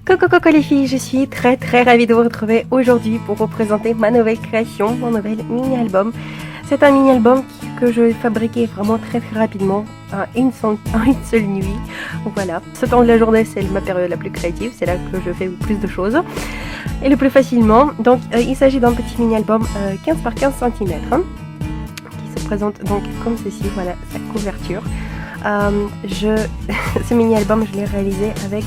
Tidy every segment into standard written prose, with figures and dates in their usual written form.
Coucou les filles, je suis très ravie de vous retrouver aujourd'hui pour vous présenter ma nouvelle création, mon nouvel mini-album. C'est un mini-album que je fabriquais vraiment très rapidement en une seule nuit. Voilà, ce temps de la journée c'est ma période la plus créative, c'est là que je fais le plus de choses et le plus facilement. Donc il s'agit d'un petit mini-album 15 par 15 cm qui se présente donc comme ceci, voilà sa couverture. Ce mini-album, je l'ai réalisé avec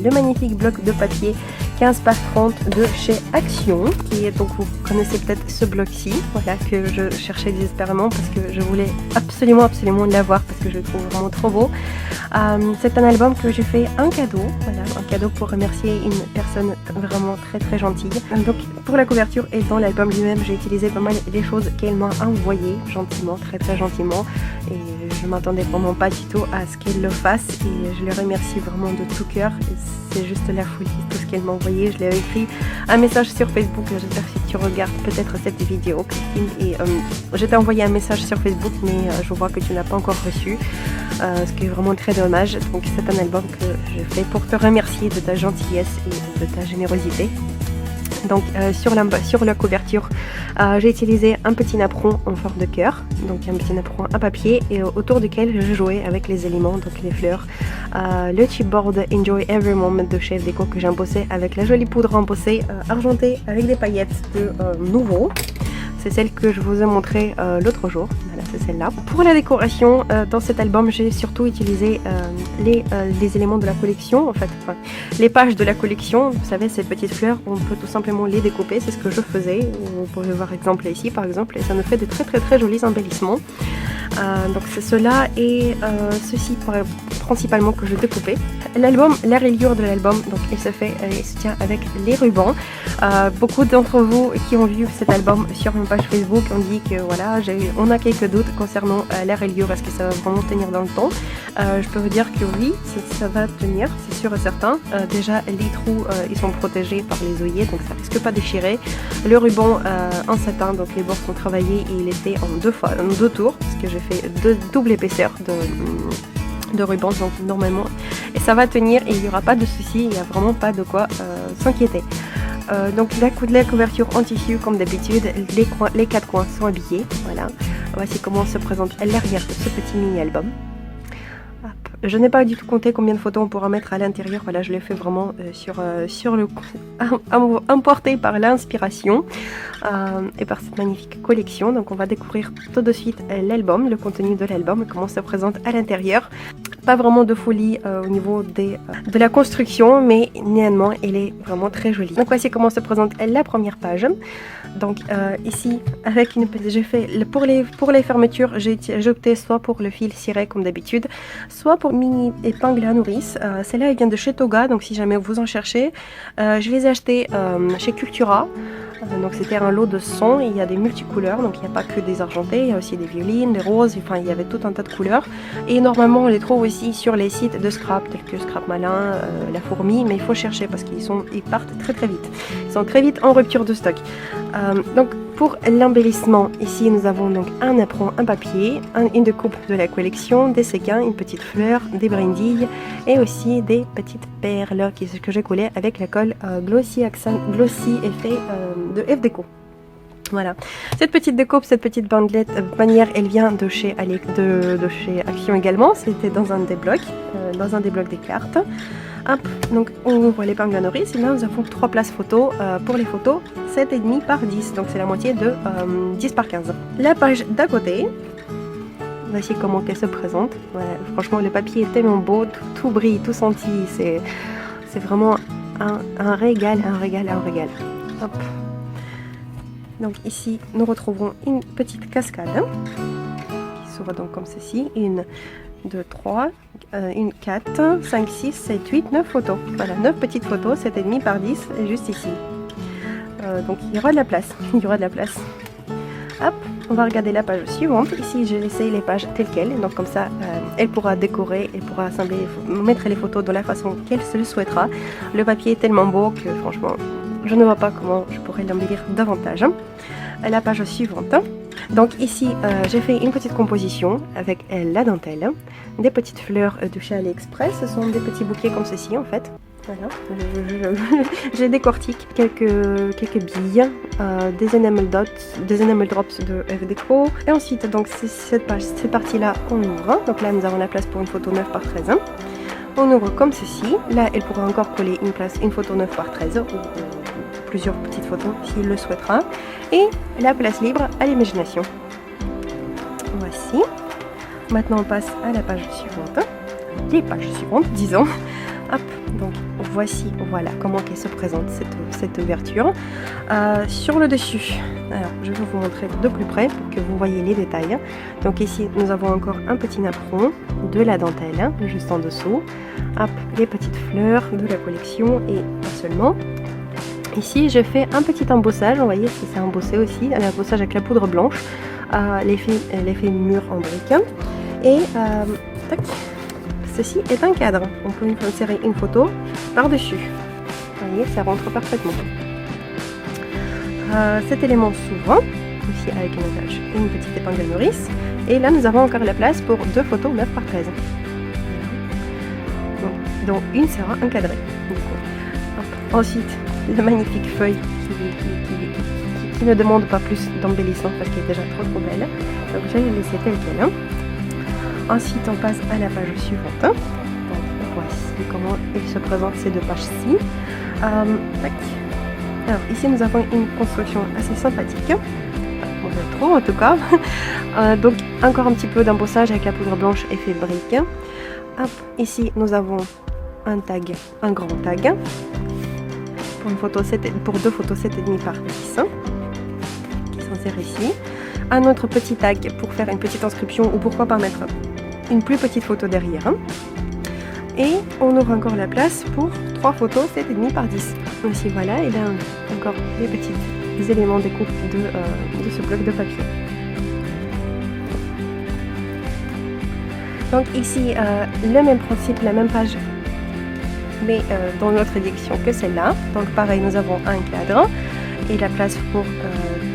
le magnifique bloc de papier 15 par 30 de chez Action, qui est donc, vous connaissez peut-être ce bloc-ci, voilà, que je cherchais désespérément parce que je voulais absolument l'avoir parce que je le trouve vraiment trop beau. C'est un album que j'ai fait un cadeau, voilà, un cadeau pour remercier une personne vraiment très gentille. Donc pour la couverture et dans l'album lui-même, j'ai utilisé pas mal des choses qu'elle m'a envoyées gentiment, très gentiment, et je m'attendais vraiment pas du tout à ce qu'elle le fasse et je les remercie vraiment de tout cœur. C'est juste la folie, tout ce qu'elle m'a envoyé. Je lui ai écrit un message sur Facebook, j'espère que tu regardes peut-être cette vidéo, Christine, et je t'ai envoyé un message sur Facebook mais je vois que tu n'as pas encore reçu, ce qui est vraiment très dommage. Donc c'est un album que je fais pour te remercier de ta gentillesse et de ta générosité. Donc sur la couverture, j'ai utilisé un petit napperon en forme de cœur, donc un petit napperon à papier et autour duquel je jouais avec les éléments, donc les fleurs. Le chipboard Enjoy Every Moment de Chef Déco que j'ai embossé avec la jolie poudre embossée argentée avec des paillettes de Nouveau. C'est celle que je vous ai montrée l'autre jour, voilà, c'est celle-là. Pour la décoration, dans cet album, j'ai surtout utilisé les éléments de la collection, en fait, enfin, les pages de la collection. Vous savez, ces petites fleurs, on peut tout simplement les découper, c'est ce que je faisais. Vous pouvez voir exemple ici, par exemple, et ça nous fait de très jolis embellissements. Donc c'est cela et ceci principalement que je découpais. L'album, la reliure de l'album, donc il se tient avec les rubans. Beaucoup d'entre vous qui ont vu cet album sur ma page Facebook ont dit que voilà, on a quelques doutes concernant la reliure, est-ce que ça va vraiment tenir dans le temps. Je peux vous dire que oui, ça va tenir, c'est sûr et certain. Déjà les trous ils sont protégés par les œillets, donc ça risque pas de déchirer. Le ruban en satin, donc les bords sont travaillés et il était en deux tours, parce que j'ai fait double épaisseur de ruban, donc normalement, et ça va tenir et il n'y aura pas de souci, il n'y a vraiment pas de quoi s'inquiéter. Donc la couverture en tissu comme d'habitude, les quatre coins sont habillés, voilà. Voici comment se présente l'arrière de ce petit mini-album. Je n'ai pas du tout compté combien de photos on pourra mettre à l'intérieur, voilà, je l'ai fait vraiment emporté par l'inspiration et par cette magnifique collection. Donc on va découvrir tout de suite l'album, le contenu de l'album, comment ça se présente à l'intérieur. Pas vraiment de folie au niveau de la construction, mais néanmoins elle est vraiment très jolie. Donc voici comment se présente la première page. Donc ici avec j'ai fait pour les fermetures, j'ai opté soit pour le fil ciré comme d'habitude, soit pour mini épingle à nourrice. Celle-là elle vient de chez Toga, donc si jamais vous en cherchez, je les ai achetées chez Cultura. Donc c'était un lot de 100 et il y a des multicouleurs, donc il n'y a pas que des argentés, il y a aussi des violines, des roses, enfin il y avait tout un tas de couleurs. Et normalement on les trouve aussi sur les sites de scrap tels que Scrap Malin, La Fourmi, mais il faut chercher parce qu'ils partent très vite. Ils sont très vite en rupture de stock. Donc pour l'embellissement, ici nous avons donc un apron, un papier, une découpe de la collection, des séquins, une petite fleur, des brindilles et aussi des petites perles que j'ai collées avec la colle Glossy Effet de F Déco. Voilà, cette petite découpe, cette petite bannière, elle vient de chez Action également. C'était dans un des blocs des cartes. Hop, donc on ouvre l'épingle à nourrice et là nous avons 3 places photos pour les photos 7,5 par 10, donc c'est la moitié de 10 par 15. La page d'à côté, voici comment elle se présente. Voilà, franchement le papier est tellement beau, tout brille, tout scintille, c'est vraiment un régal. Hop. Donc ici nous retrouvons une petite cascade qui s'ouvre donc comme ceci, 1, 2, 3, 4, 5, 6, 7, 8, 9 photos. Voilà, 9 petites photos, 7,5 par 10, et juste ici. Donc il y aura de la place, Hop, on va regarder la page suivante. Ici j'ai laissé les pages telles quelles, donc comme ça elle pourra décorer, elle pourra assembler, mettre les photos de la façon qu'elle se le souhaitera. Le papier est tellement beau que franchement je ne vois pas comment je pourrais l'embellir davantage. La page suivante. Donc ici j'ai fait une petite composition avec la dentelle, des petites fleurs de chez AliExpress, ce sont des petits bouquets comme ceci en fait. Voilà, j'ai décortique quelques billes, des enamel drops de F Deco. Et ensuite, donc cette partie-là, on ouvre. Donc là, nous avons la place pour une photo 9 par 13. On ouvre comme ceci. Là, elle pourra encore coller une photo 9 par 13 ou plusieurs petites photos s'il le souhaitera. Et la place libre à l'imagination. Voici. Maintenant, on passe à la page suivante. Les pages suivantes, disons. Hop, donc voici, voilà comment qu'elle se présente cette ouverture. Sur le dessus, alors je vais vous montrer de plus près pour que vous voyez les détails. Donc ici, nous avons encore un petit napperon, de la dentelle, juste en dessous. Hop, les petites fleurs de la collection et pas seulement. Ici, je fais un petit embossage, vous voyez, c'est embossé aussi, un embossage avec la poudre blanche, l'effet mur en brique. Et tac. Ceci est un cadre, on peut insérer une photo par-dessus. Vous voyez, ça rentre parfaitement. Cet élément s'ouvre, ici avec une petite épingle nourrice. Et là, nous avons encore la place pour 2 photos 9 par 13. Donc une sera encadrée. Ensuite, la magnifique feuille qui ne demande pas plus d'embellissement parce qu'elle est déjà trop belle. Donc je vais la laisser telle qu'elle. Ensuite, on passe à la page suivante. Donc, voici comment il se présente ces 2 pages-ci. Alors, ici, nous avons une construction assez sympathique. Moi, je trouve en tout cas. Donc, encore un petit peu d'embossage avec la poudre blanche effet brique. Hop, ici, nous avons un tag, un grand tag. Pour 2 photos 7,5 par 10. Qui s'insère ici. Un autre petit tag pour faire une petite inscription ou pourquoi pas mettre une plus petite photo derrière. Et on aura encore la place pour 3 photos 7,5 par 10. Ici voilà, et bien encore les petits éléments de découpe de ce bloc de papier. Donc ici, le même principe, la même page, mais dans notre édition que celle-là. Donc pareil, nous avons un cadre et la place pour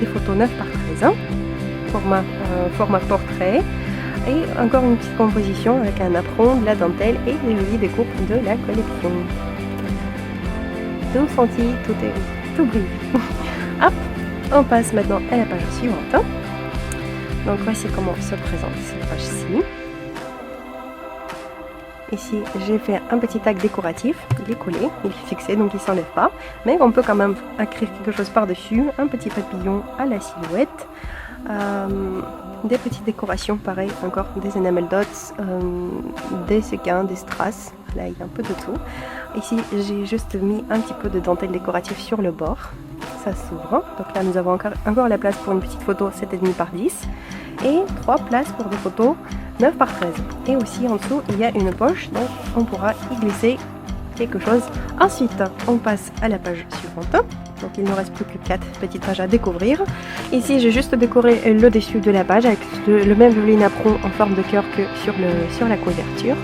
des photos 9 par 13. Format portrait et encore une petite composition avec un apron, de la dentelle et des jolies découpes de la collection. Tout senti, tout brille. Hop, on passe maintenant à la page suivante. Donc voici comment se présente cette page-ci. Ici, j'ai fait un petit tag décoratif, il est collé, il est fixé donc il ne s'enlève pas, mais on peut quand même écrire quelque chose par-dessus, un petit papillon à la silhouette. Des petites décorations, pareil, encore des enamel dots, des séquins, des strass, là il y a un peu de tout. Ici j'ai juste mis un petit peu de dentelle décorative sur le bord, ça s'ouvre. Donc là nous avons encore la place pour une petite photo 7,5 par 10 et 3 places pour des photos 9 par 13. Et aussi en dessous il y a une poche, donc on pourra y glisser quelque chose. Ensuite on passe à la page suivante. Donc il ne reste plus que 4 petites pages à découvrir. Ici j'ai juste décoré le dessus de la page avec le même joli napperon en forme de cœur que sur la couverture.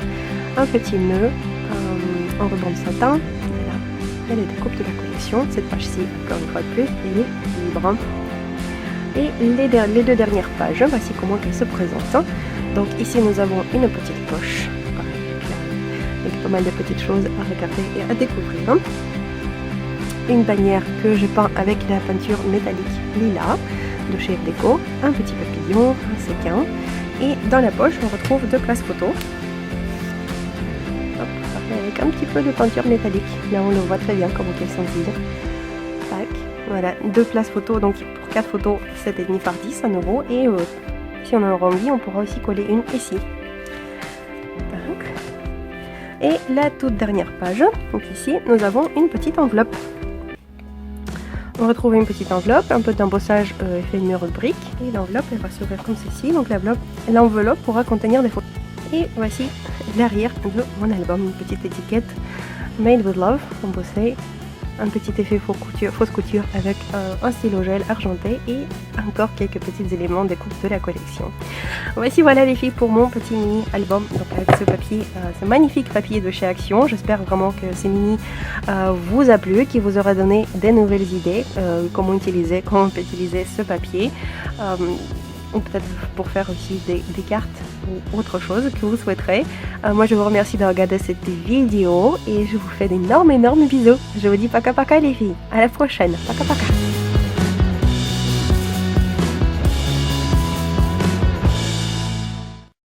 Un petit nœud en ruban de satin. Voilà. Et les découpes de la collection. Cette page-ci, encore une fois de plus, elle est libre. Et les 2 dernières pages, voici comment elles se présentent. Donc ici nous avons une petite poche avec pas mal de petites choses à regarder et à découvrir. Une bannière que je peins avec la peinture métallique lilas de chez F Deco, un petit papillon, un séquin, et dans la poche on retrouve 2 places photos. Hop, avec un petit peu de peinture métallique, là on le voit très bien comment elles sont vides. Tac, voilà, 2 places photos, donc pour 4 photos 7,5 par 10, 1 €, et si on en a envie on pourra aussi coller une ici. Tac. Et la toute dernière page, donc ici nous avons une petite enveloppe. On retrouve une petite enveloppe, un peu d'embossage effet mur brique, et l'enveloppe elle va s'ouvrir comme ceci. Donc l'enveloppe pourra contenir des photos. Et voici l'arrière de mon album, une petite étiquette Made with Love embossée, un petit effet fausse couture avec un stylo gel argenté et encore quelques petits éléments des coupes de la collection. Voici voilà les filles pour mon petit mini album, donc avec ce papier, ce magnifique papier de chez Action. J'espère vraiment que ce mini vous a plu, qu'il vous aura donné des nouvelles idées, comment on peut utiliser ce papier, ou peut-être pour faire aussi des cartes ou autre chose que vous souhaiterez. Moi je vous remercie de regarder cette vidéo et je vous fais d'énormes bisous. Je vous dis paka paka les filles, à la prochaine, paka paka.